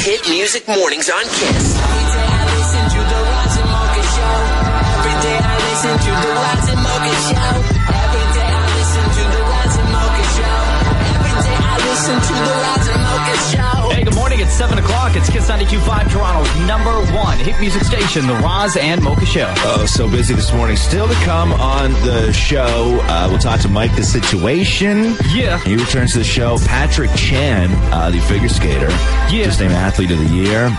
Hit Music Mornings on KISS. Every day I listen to the Roz and Mocha Show. Every day I listen to the Roz and Mocha Show. Every day I listen to the Roz and Mocha Show. Every day I listen to the Roz and Mocha Show. Hey, good morning. It's 7 o'clock. It's KISS 92.5, Toronto's #1 hit music station, the Roz and Mocha Show. Oh, so busy this morning. Still to come on the show, we'll talk to Mike the Situation. Yeah. He returns to the show. Patrick Chan, the figure skater. Yeah. Just named Athlete of the Year.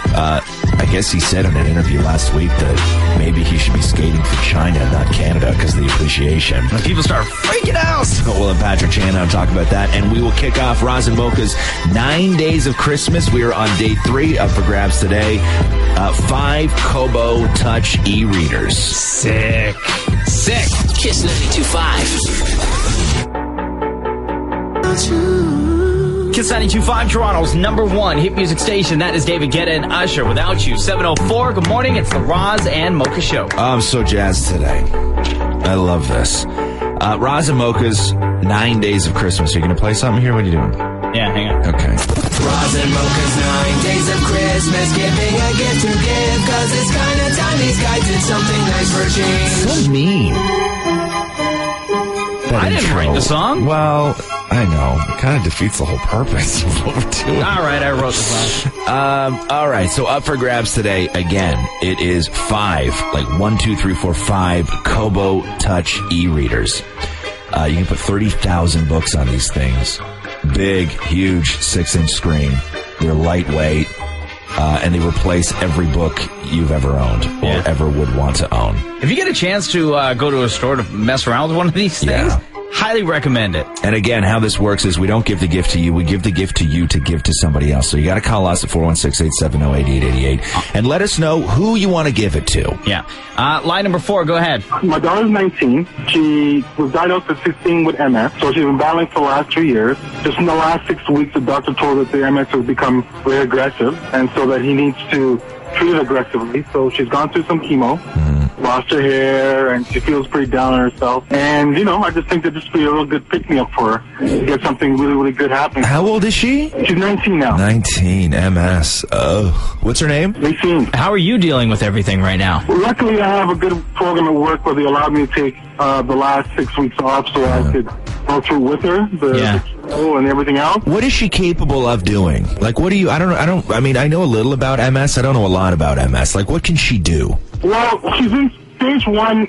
I guess he said in an interview last week that maybe he should be skating for China, not Canada, because of the appreciation. When people start freaking out. So we'll have Patrick Chan on talk about that, and we will kick off Roz and Mocha's 9 days of Christmas. We are on day 3 up for grabs today. 5 Kobo Touch e-readers. Sick. KISS 92.5. KISS 92.5, Toronto's #1 hit music station. That is David Guetta and Usher. Without You, 7:04. Good morning. It's the Roz and Mocha Show. I'm so jazzed today. I love this. Roz and Mocha's 9 days of Christmas. Are you going to play something here? What are you doing? Yeah, hang on. Okay. Roz and Mocha's 9 days of Christmas, giving a gift to give, cause it's kind of time these guys did something nice for a change. So mean. I didn't write the song. Well, I know. It kind of defeats the whole purpose of what we're doing. All right, I wrote the song. All right, so up for grabs today, again, it is 5, like 1, 2, 3, 4, 5 Kobo Touch e-readers. You can put 30,000 books on these things. Big, huge 6-inch screen. They're lightweight, and they replace every book you've ever owned or ever would want to own. If you get a chance to go to a store to mess around with one of these things, highly recommend it. And again, how this works is we don't give the gift to you. We give the gift to you to give to somebody else. So you got to call us at 416-870-8888 and let us know who you want to give it to. Yeah. Line number 4, go ahead. My daughter's 19. She was diagnosed at 16 with MS, so she's been battling for the last 3 years. Just in the last 6 weeks, the doctor told her that the MS has become very aggressive, and so that he needs to treat it aggressively. So she's gone through some chemo, lost her hair, and she feels pretty down on herself. And, you know, I just think that this would be a real good pick-me-up for her to get something really, really good happening. How old is she? She's 19 now. 19, MS. Oh. What's her name? 18. How are you dealing with everything right now? Well, luckily, I have a good program at work where they allowed me to take the last 6 weeks off so I could go through with her, the chemo and everything else. What is she capable of doing? Like, what do you, I mean, I know a little about MS. I don't know a lot about MS. Like, what can she do? Well, she's in stage 1.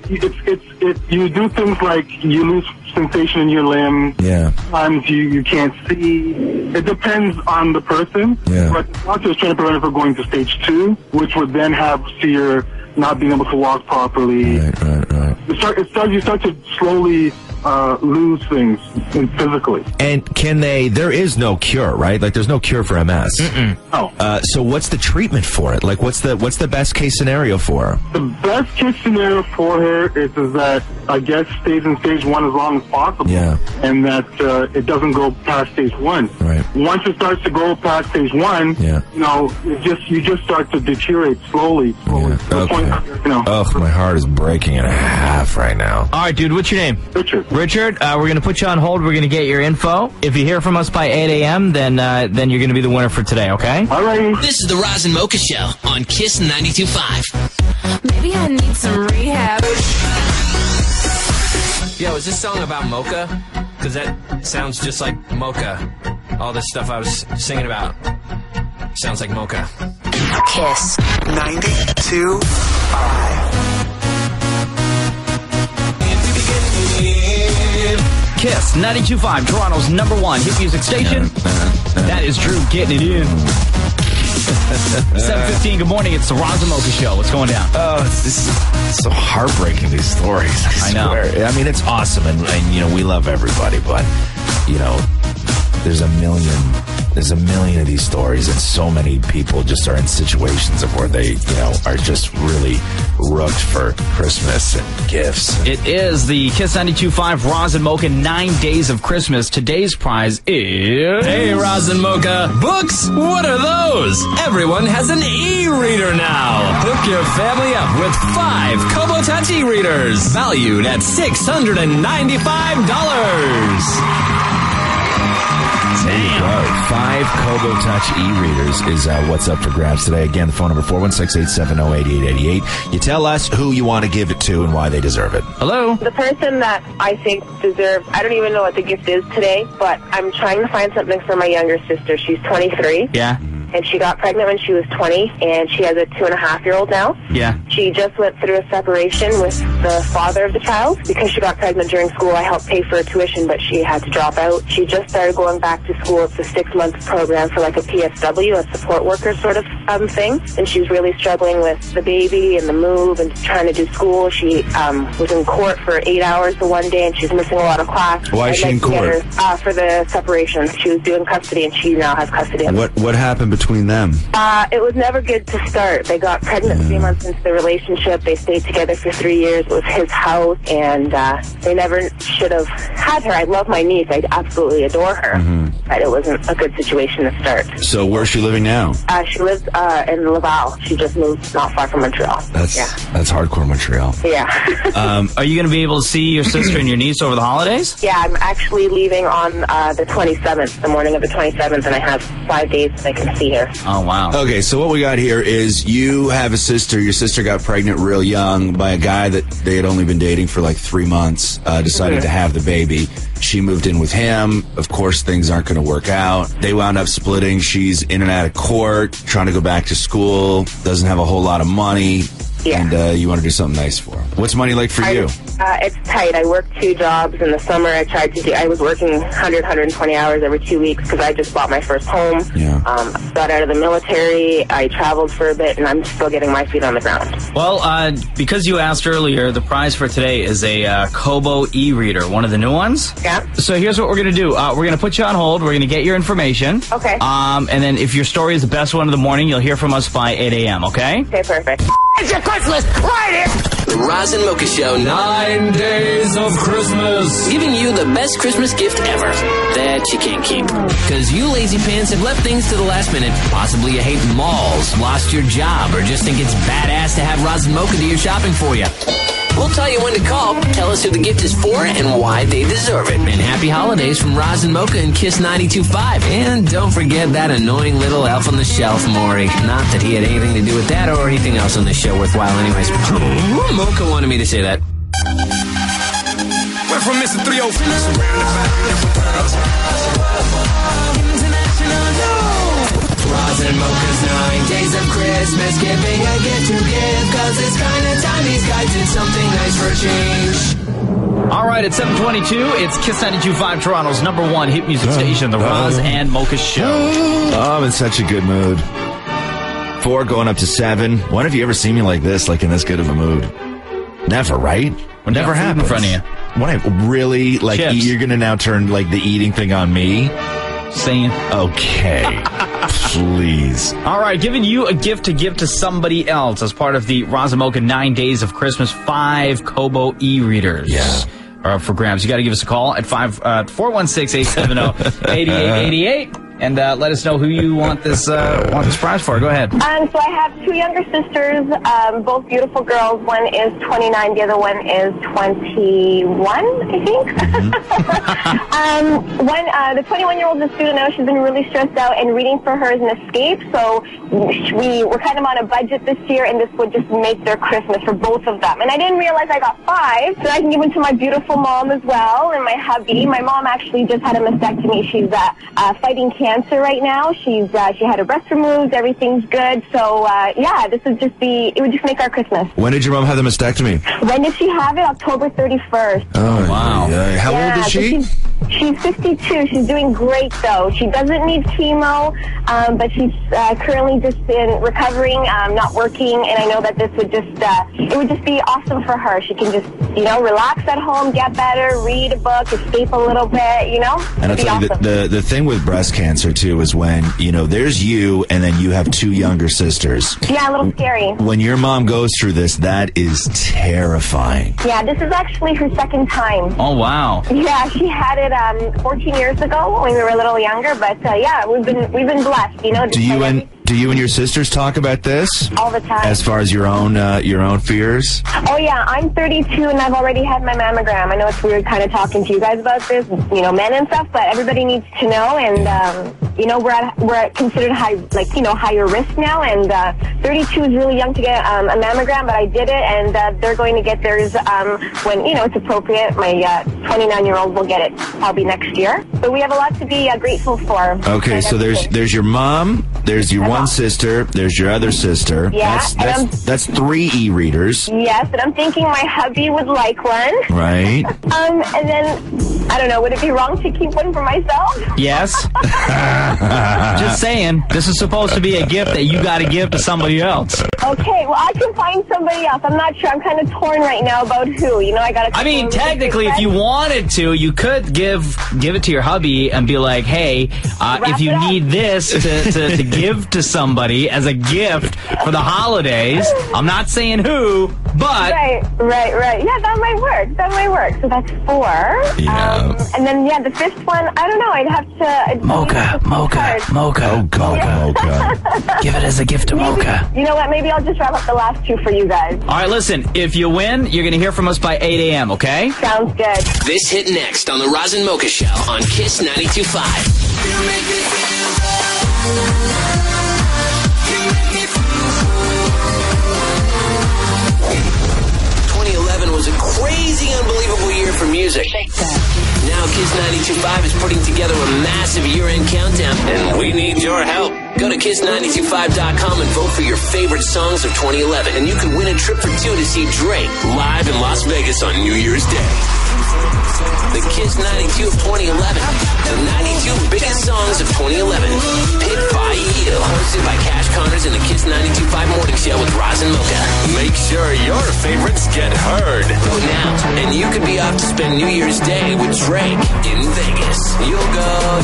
You do things like you lose sensation in your limb. Yeah. Sometimes you can't see. It depends on the person. Yeah. But the doctor is trying to prevent her from going to stage 2, which would then see her not being able to walk properly. Right. You start to slowly lose things physically. And there is no cure, right? Like, there's no cure for MS. No. So what's the treatment for it? Like, what's the best case scenario for her? The best case scenario for her is that, I guess, stays in stage 1 as long as possible. Yeah. And that it doesn't go past stage 1. Right. Once it starts to go past stage 1, you know, you just start to deteriorate slowly. Yeah. To the point, you know. Oh, my heart is breaking in half right now. All right, dude, what's your name? Richard, we're going to put you on hold. We're going to get your info. If you hear from us by 8 a.m., then you're going to be the winner for today, okay? All right. This is the Roz and Mocha Show on KISS 92.5. Maybe I need some rehab. Yo, is this song about mocha? Because that sounds just like mocha. All this stuff I was singing about sounds like mocha. KISS 92.5. KISS 92.5, Toronto's #1 hit music station. That is Drew getting it in. 7:15, good morning. It's the Roz and Mocha Show. What's going down? Oh, it's so heartbreaking, these stories. I know. I mean, it's awesome, and, you know, we love everybody, but, you know, there's a million of these stories, and so many people just are in situations of where they, you know, are just really rooked for Christmas and gifts. It is the KISS 92.5 Roz and Mocha 9 days of Christmas. Today's prize is... Hey, Roz and Mocha. Books? What are those? Everyone has an e-reader now. Hook your family up with 5 Kobo Touch e-readers, valued at $695. There you go. 5 Kobo Touch e-readers is what's up for grabs today. Again, the phone number 416-870-8888. You tell us who you want to give it to and why they deserve it. Hello? The person that I think deserves, I don't even know what the gift is today, but I'm trying to find something for my younger sister. She's 23. Yeah. And she got pregnant when she was 20, and she has a 2.5-year-old now. Yeah. She just went through a separation with the father of the child. Because she got pregnant during school, I helped pay for her tuition, but she had to drop out. She just started going back to school. It's a 6-month program for like a PSW, a support worker sort of thing. And she's really struggling with the baby and the move and trying to do school. She was in court for 8 hours the one day, and she's missing a lot of class. Why is she in court? For the separation. She was doing custody, and she now has custody. What happened between them? It was never good to start. They got pregnant 3 months into the relationship. They stayed together for 3 years. It was his house, and they never should have had her. I love my niece. I absolutely adore her. But it wasn't a good situation to start. So where's she living now? She lives in Laval. She just moved not far from Montreal. That's hardcore Montreal. Yeah. Are you going to be able to see your sister and your niece over the holidays? Yeah, I'm actually leaving on the 27th, the morning of the 27th, and I have 5 days so I can see her. Oh, wow. Okay, so what we got here is you have a sister. Your sister got pregnant real young by a guy that they had only been dating for like 3 months, decided to have the baby. She moved in with him. Of course, things aren't going to work out. They wound up splitting. She's in and out of court, trying to go back to school, doesn't have a whole lot of money. Yeah. And you want to do something nice for her. What's money like for you? It's tight. I work 2 jobs. In the summer, I was working 120 hours every 2 weeks because I just bought my first home. Yeah. Got out of the military. I traveled for a bit, and I'm still getting my feet on the ground. Well, because you asked earlier, the prize for today is a Kobo e-reader, one of the new ones. Yeah. So here's what we're going to do. We're going to put you on hold. We're going to get your information. Okay. And then if your story is the best one of the morning, you'll hear from us by 8 a.m., okay? Okay, perfect. It's your Christmas right here. The Roz and Mocha Show. 9 days of Christmas. Giving you the best Christmas gift ever that you can't keep. Because you lazy pants have left things to the last minute. Possibly you hate malls, lost your job, or just think it's badass to have Roz and Mocha do your shopping for you. We'll tell you when to call, tell us who the gift is for, and why they deserve it. And happy holidays from Roz and Mocha and Kiss 92.5. And don't forget that annoying little elf on the shelf, Maury. Not that he had anything to do with that or anything else on the show worthwhile anyways. Mocha wanted me to say that. We're from Mr. 305. Roz and Mocha's 9 days of Christmas, giving a gift to give, cause it's kinda time these guys did something nice for a change. All right, it's 7:22. It's Kiss 92.5, Toronto's #1 hit music station, the Roz and Mocha Show. Oh, I'm in such a good mood. 4 going up to 7. When have you ever seen me like this, like in this good of a mood? Never, right? Never happens. In front of you. When I really, like, Chips. you're going to now turn, like, the eating thing on me? Saying. Okay. Please. All right, giving you a gift to give to somebody else as part of the Roz and Mocha 9 days of Christmas, 5 Kobo e-readers. Yeah. Are up for grabs. You got to give us a call at 416-870-8888 and let us know who you want this prize for. Go ahead. So I have 2 younger sisters, both beautiful girls. One is 29, the other one is 21, I think. The 21-year-old is a student now. She's been really stressed out, and reading for her is an escape. So we were kind of on a budget this year, and this would just make their Christmas for both of them. And I didn't realize I got 5, so I can give them to my beautiful mom as well, and my hubby. My mom actually just had a mastectomy. She's fighting cancer right now. She had her breast removed. Everything's good. So this would just make our Christmas. When did your mom have the mastectomy? When did she have it? October 31st. Oh, wow. How old is she? She's 52. She's doing great, though. She doesn't need chemo, but she's currently just been recovering, not working, and I know that this would just be awesome for her. She can just, relax at home, get better, read a book, escape a little bit, And I'll tell you, the thing with breast cancer, too, is when, there's you, and then you have 2 younger sisters. Yeah, a little scary. When your mom goes through this, that is terrifying. Yeah, this is actually her 2nd time. Oh, wow. Yeah, she had it 14 years ago when we were a little younger, but we've been blessed, Do you Do you and your sisters talk about this? All the time. As far as your own fears? Oh, yeah. I'm 32, and I've already had my mammogram. I know it's weird kind of talking to you guys about this, you know, men and stuff, but everybody needs to know. And, you know, we're at considered higher risk now. And 32 is really young to get a mammogram, but I did it, and they're going to get theirs when, you know, it's appropriate. My 29-year-old will get it probably next year. So we have a lot to be grateful for. Okay, so there's your mom, there's your one sister, there's your other sister. Yeah. That's 3 e-readers. Yes, and I'm thinking my hubby would like one. Right. And then, I don't know, would it be wrong to keep one for myself? Yes. Just saying, this is supposed to be a gift that you got to give to somebody else. Okay, well, I can find somebody else. I'm not sure. I'm kind of torn right now about who. You know, I mean, technically, if you wanted to, you could give it to your hubby and be like, hey, if you need this to give to somebody as a gift for the holidays, I'm not saying who, but... Right. Yeah, that might work. So that's 4. Yeah. And then, yeah, the 5th one, I don't know. I'd have to... Mocha. Oh, God, Mocha. Give it as a gift to Mocha. You know what? Maybe I'll just wrap up the last 2 for you guys. All right, listen. If you win, you're going to hear from us by 8 a.m., okay? Sounds good. This hit next on the Roz and Mocha Show on KISS 92.5. Was a crazy, unbelievable year for music. Now KISS 92.5 is putting together a massive year-end countdown, and we need your help. Go to KISS925.com and vote for your favorite songs of 2011, and you can win a trip for 2 to see Drake live in Las Vegas on New Year's Day. The KISS 92 of 2011. The 92 biggest songs of 2011. Picked by you. Hosted by Cash Connors and the KISS 92.5 Morning Show with Roz and Mocha. Make sure your favorites get heard. Vote now, and you could be off to spend New Year's Day with Drake in Vegas. You'll go.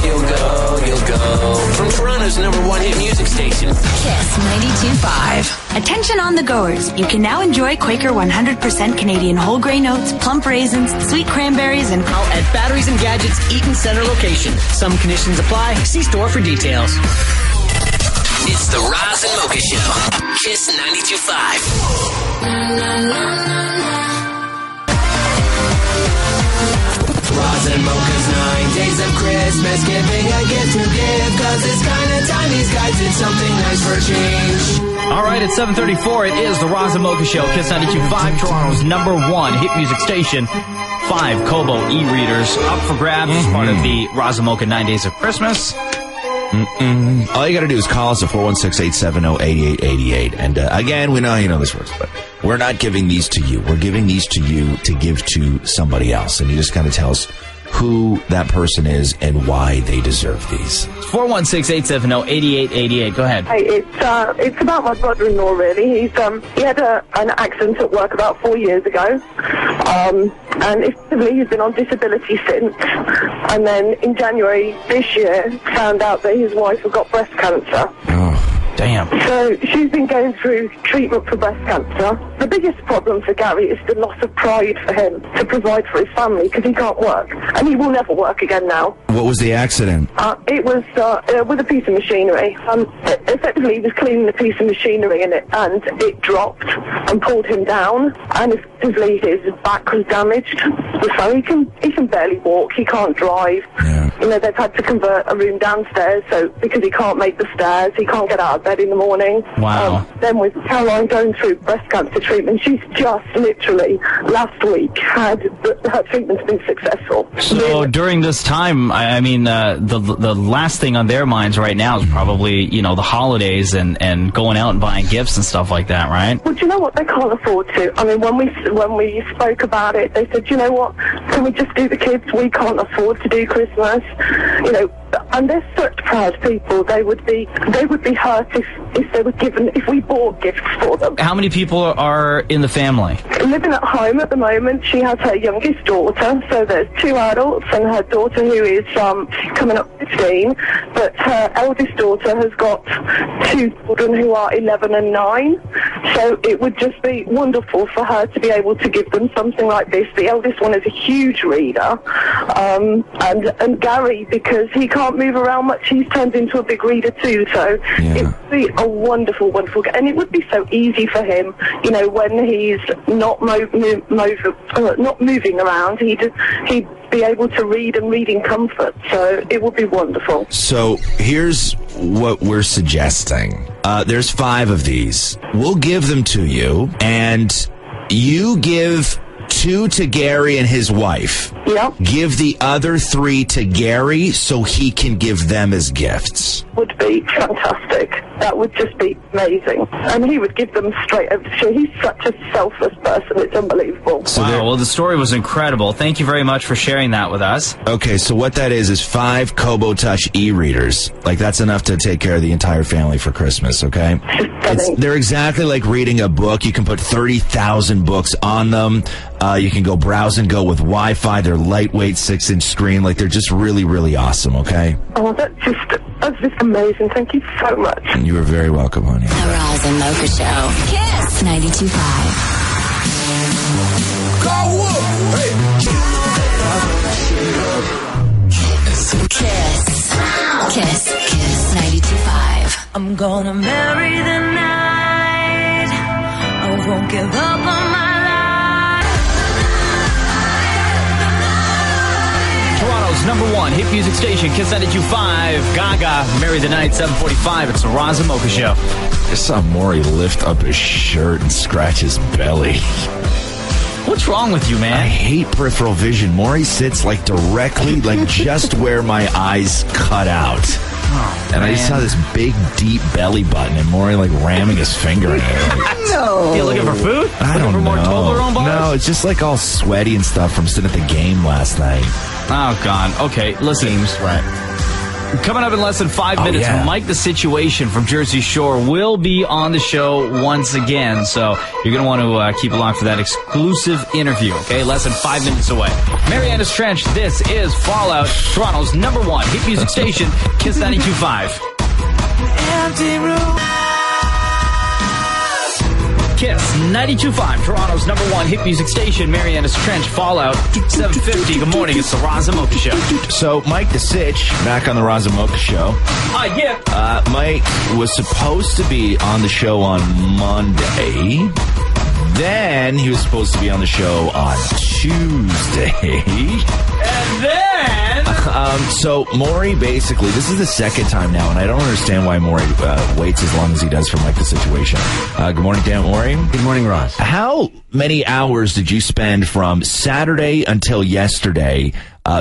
From Toronto's #1 hit music station. KISS 92.5. Attention on the goers. You can now enjoy Quaker 100% Canadian whole grain oats, plump raisins, sweet cranberries, and at Batteries and Gadgets Eaton Center location. Some conditions apply. See store for details. It's the Roz and Mocha Show. KISS 92.5. Roz and Mocha's 9 days of Christmas, giving a gift to give, cause it's kind of time these guys did something nice for a change. All right, it's 7:34. It is the Roz and Mocha Show, KISS 92.5, Toronto's #1 hit music station. 5 Kobo e-readers up for grabs as part of the Roz and Mocha 9 Days of Christmas. All you got to do is call us at 416-870-8888. And again, we know how you know this works, but we're not giving these to you. We're giving these to you to give to somebody else. And you just got to tell us who that person is and why they deserve these. 416-870-8888. Go ahead. Hey, it's about my brother-in-law, really. He had an accident at work about 4 years ago. And effectively he's been on disability since. And then in January this year, found out that his wife had got breast cancer. Oh, damn. So she's been going through treatment for breast cancer. The biggest problem for Gary is the loss of pride for him to provide for his family because he can't work. And he will never work again now. What was the accident? It was with a piece of machinery. Effectively, he was cleaning the piece of machinery and it dropped and pulled him down. And effectively, his back was damaged. So he can barely walk. He can't drive. Yeah. You know, they've had to convert a room downstairs, so because he can't make the stairs, he can't get out of bed in the morning. Wow. Then with Caroline going through breast cancer treatment, she's just literally last week had her treatment's been successful. So during this time, I mean, the last thing on their minds right now is probably, you know, the holidays and going out and buying gifts and stuff like that, right? Well, do you know what? They can't afford to. I mean, when we spoke about it, they said, you know what? Can we just do the kids? We can't afford to do Christmas. You know, and they're such proud people. They would be hurt if we bought gifts for them. How many people are in the family? Living at home at the moment, she has her youngest daughter, so there's 2 adults and her daughter who is coming up 15, but her eldest daughter has got 2 children who are 11 and 9, So it would just be wonderful for her to be able to give them something like this. The eldest one is a huge reader, and Gary, because he can't move around much, he's turned into a big reader too. So it would be a wonderful, and it would be so easy for him, you know, when he's not not moving around. He'd be able to read and read in comfort. So it would be wonderful. So here's what we're suggesting. There's 5 of these. We'll give them to you, and you give 2 to Gary and his wife. Yep. Give the other 3 to Gary so he can give them as gifts. Would be fantastic. That would just be amazing. And he would give them straight over to you. He's such a selfless person. It's unbelievable. Wow, well, the story was incredible. Thank you very much for sharing that with us. Okay, so what that is 5 Kobo Touch e-readers. Like, that's enough to take care of the entire family for Christmas, okay? They're exactly like reading a book. You can put 30,000 books on them. You can go browse and go with Wi-Fi. They're lightweight 6-inch screen. Like, they're just really, really awesome, okay? Oh, that's just amazing. Thank you so much. You are very welcome, honey. The Roz and Mocha Show. Kiss 92.5. Kiss 92.5. I'm gonna marry the night. I won't give up on my life. Toronto's #1 hit music station, Kiss 92.5. Gaga, Marry the Night, 7:45. It's the Roz and Mocha Show. I saw Maury lift up his shirt and scratch his belly. What's wrong with you, man? I hate peripheral vision. Maury sits like directly, like just where my eyes cut out. Oh, and I just saw this big, deep belly button, and Maury like ramming his finger in it. No. You looking for food? I don't Looking for more know. Toblerone bars? No, it's just like all sweaty and stuff from sitting at the game last night. Oh, God. Okay, listen. Game sweat. Coming up in less than 5 minutes, Mike the Situation from Jersey Shore will be on the show once again. So you're going to want to keep along for that exclusive interview, okay? Less than 5 minutes away. Mariana's Trench, this is Fallout, Toronto's #1 hit music station, Kiss 92.5. Empty room. Kiss 92.5, Toronto's #1 hit music station, Mariana's Trench, Fallout, 7:50. Good morning, it's the Roz and Mocha Show. So, Mike the Sitch, back on the Roz and Mocha Show. Yeah. Mike was supposed to be on the show on Monday. Then he was supposed to be on the show on Tuesday. And then... So Maury, basically, this is the second time now, and I don't understand why Maury waits as long as he does for Mike the Situation. Good morning, Dan Maury. Good morning, Ross. How many hours did you spend from Saturday until yesterday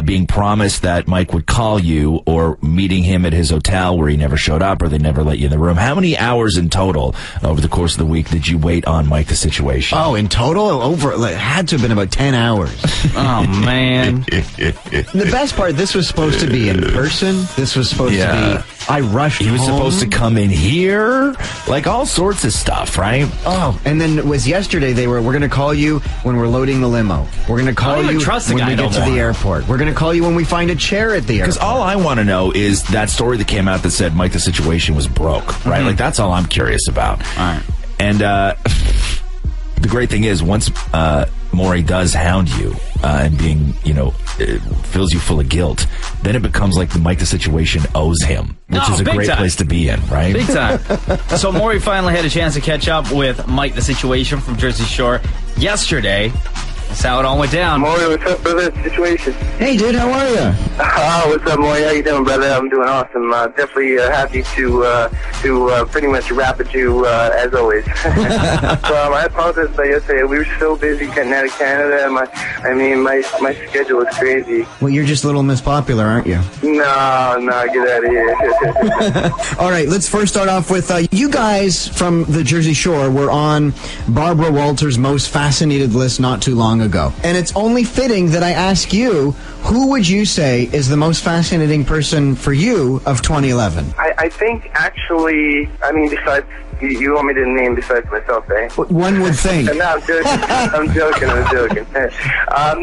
being promised that Mike would call you, or meeting him at his hotel where he never showed up, or they never let you in the room? How many hours in total over the course of the week did you wait on Mike the Situation? Oh, in total? It had to have been about 10 hours. Oh, man. The best part, this was supposed to be in person. This was supposed to be... I rushed He was home. supposed to come in here. Like, all sorts of stuff, right? Oh, and then it was yesterday, we're going to call you when we're loading the limo. We're going to call I don't you even trust the when guy we no get to more. the airport. We're going to call you when we find a chair at the airport. Because all I want to know is that story that came out that said Mike the Situation was broke, right? Mm-hmm. Like, that's all I'm curious about. All right. And the great thing is, once Maury does hound you and being, fills you full of guilt, then it becomes like the Mike the Situation owes him, which is a big great time. place to be in, right? Big time. So Maury finally had a chance to catch up with Mike the Situation from Jersey Shore yesterday. That's how it all went down. Maury, what's up, brother? Situation. Hey, dude, how are you? What's up, Maury? How you doing, brother? I'm doing awesome. Definitely happy to pretty much rap at you as always. So I apologize about yesterday. We were so busy getting out of Canada. My schedule is crazy. Well, you're just Little Miss Popular, aren't you? No, get out of here. All right, let's first start off with you guys from the Jersey Shore were on Barbara Walters' Most Fascinated list not too long ago. And it's only fitting that I ask you, who would you say is the most fascinating person for you of 2011? I think actually, I mean, besides, you want me to name besides myself, eh? One would think. No, I'm joking. I'm joking.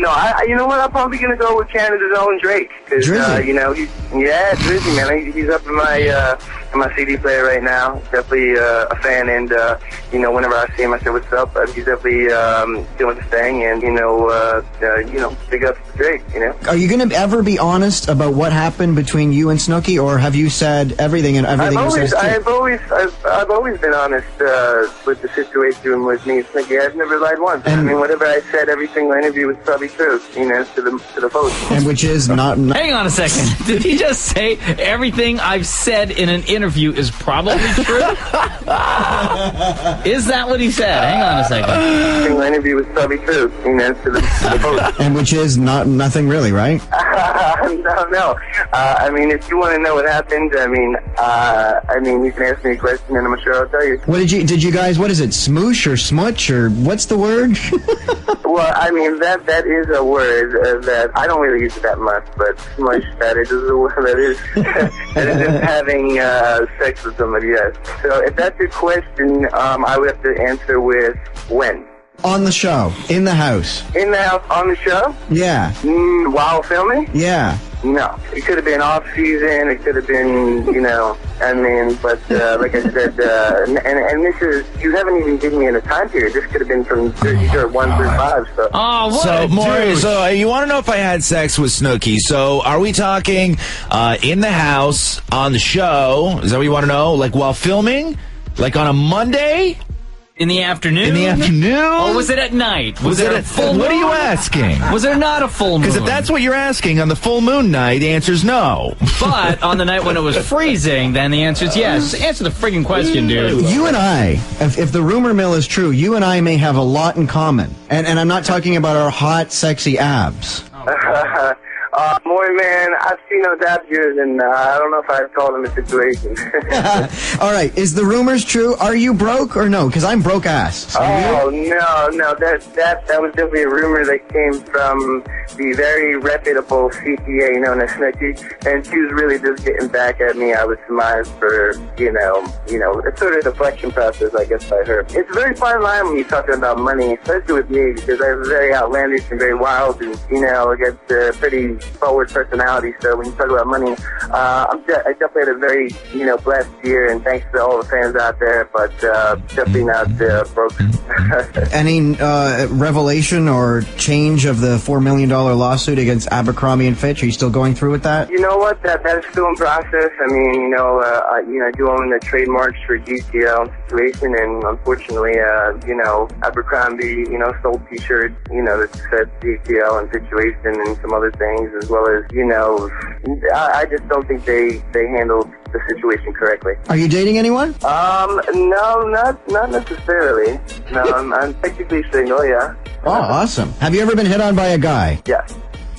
No, you know what? I'm probably going to go with Canada's own Drake. Drizzy? You know, Drizzy, man. He's up in my CD player right now. Definitely a fan, and, you know, whenever I see him, I say, what's up? He's definitely doing his thing, and, you know, big ups to Drake, you know? Are you going to ever be honest about what happened between you and Snooki, or have you said everything and everything you said? I've always been honest with the situation with me and Snooki. I've never lied once. I mean, whatever I said, every single interview was probably true, you know, to the post. And which is not... Hang on a second. Did he just say everything I've said in an interview is probably true? Is that what he said? Hang on a second. Every single interview was probably true, you know, to the post. And which is nothing really, right? No. I mean, if you want to know what happened, I mean, you can ask me a question, and I'm sure I'll tell you. What did you guys, what is it, smoosh or smutch, or what's the word? Well, I mean, that is a word that I don't really use it that much, but smush, that is a word that is just having sex with somebody else. So if that's your question, I would have to answer with when. On the show, in the house. In the house, on the show? Yeah. While filming? Yeah. No. It could have been off season. It could have been, you know, I mean, but like I said, and this is, you haven't even given me a time period. This could have been from 1 through 5. So. Oh, what so, Maury, so you want to know if I had sex with Snooki. So are we talking in the house, on the show? Is that what you want to know? Like while filming? Like on a Monday? In the afternoon? In the afternoon? Or was it at night? Was it a full moon? What are you asking? Was there not a full moon? Because if that's what you're asking, on the full moon night, the answer's no. But on the night when it was freezing, then the answer's yes. Answer the friggin' question, dude. You and I, if the rumor mill is true, you and I may have a lot in common. And I'm not talking about our hot, sexy abs. Maury, man, I've seen those abs yours, and I don't know if I'd call them a situation. All right, is the rumors true? Are you broke or no? Because I'm broke ass. So no, that was definitely a rumor that came from the very reputable CPA known as Snooki, and she was really just getting back at me. I was surmised for, you know, it's sort of a deflection process, I guess, by her. It's a very fine line when you're talking about money, especially with me, because I have a very outlandish and very wild, and, you know, I get pretty forward personality. So when you talk about money, I definitely had a very, you know, blessed year, and thanks to all the fans out there, but definitely not broke. Any revelation or change of the $4 million lawsuit against Abercrombie and Fitch? Are you still going through with that? You know what? That is still in process. I mean, you know, I do own the trademarks for GTL situation, and unfortunately, you know, Abercrombie, you know, sold T-shirts, you know, that said GTL and situation and some other things, as well as, you know, I just don't think they handled the situation correctly. Are you dating anyone? No, not necessarily. No, I'm technically single, yeah. Oh, awesome. Have you ever been hit on by a guy?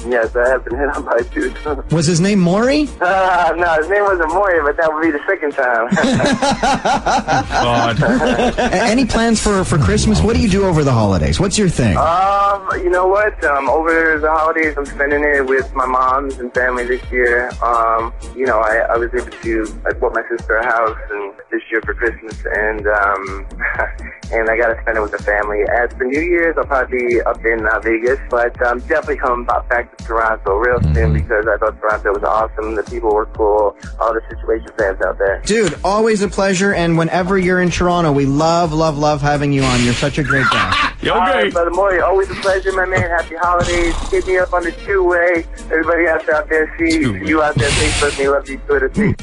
Yes, I have been hit on by a dude. Was his name Maury? No, his name wasn't Maury, but that would be the second time. God. Any plans for Christmas? What do you do over the holidays? What's your thing? You know what? Over the holidays, I'm spending it with my moms and family this year. You know, I was able to, I bought my sister a house and this year for Christmas, and and I got to spend it with the family. As for New Year's, I'll probably be up in Vegas, but I'm definitely coming back to Toronto real soon, because I thought Toronto was awesome. The people were cool. All the situation fans out there. Dude, always a pleasure, and whenever you're in Toronto, we love having you on. You're such a great guy. All right, Brother Maury, always a pleasure, my man. Happy holidays. Hit me up on the two-way. Everybody else out there, see you out there, Facebook me, love you, Twitter, see.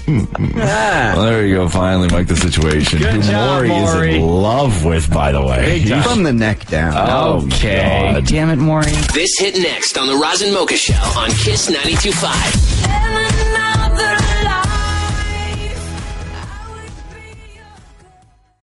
Well, there you go, finally, Mike, the situation. Good job, Maury is in love with, by the way. From the neck down. Okay. God. Damn it, Maury. This hit next on the Roz and Mocha Show on KISS 92.5.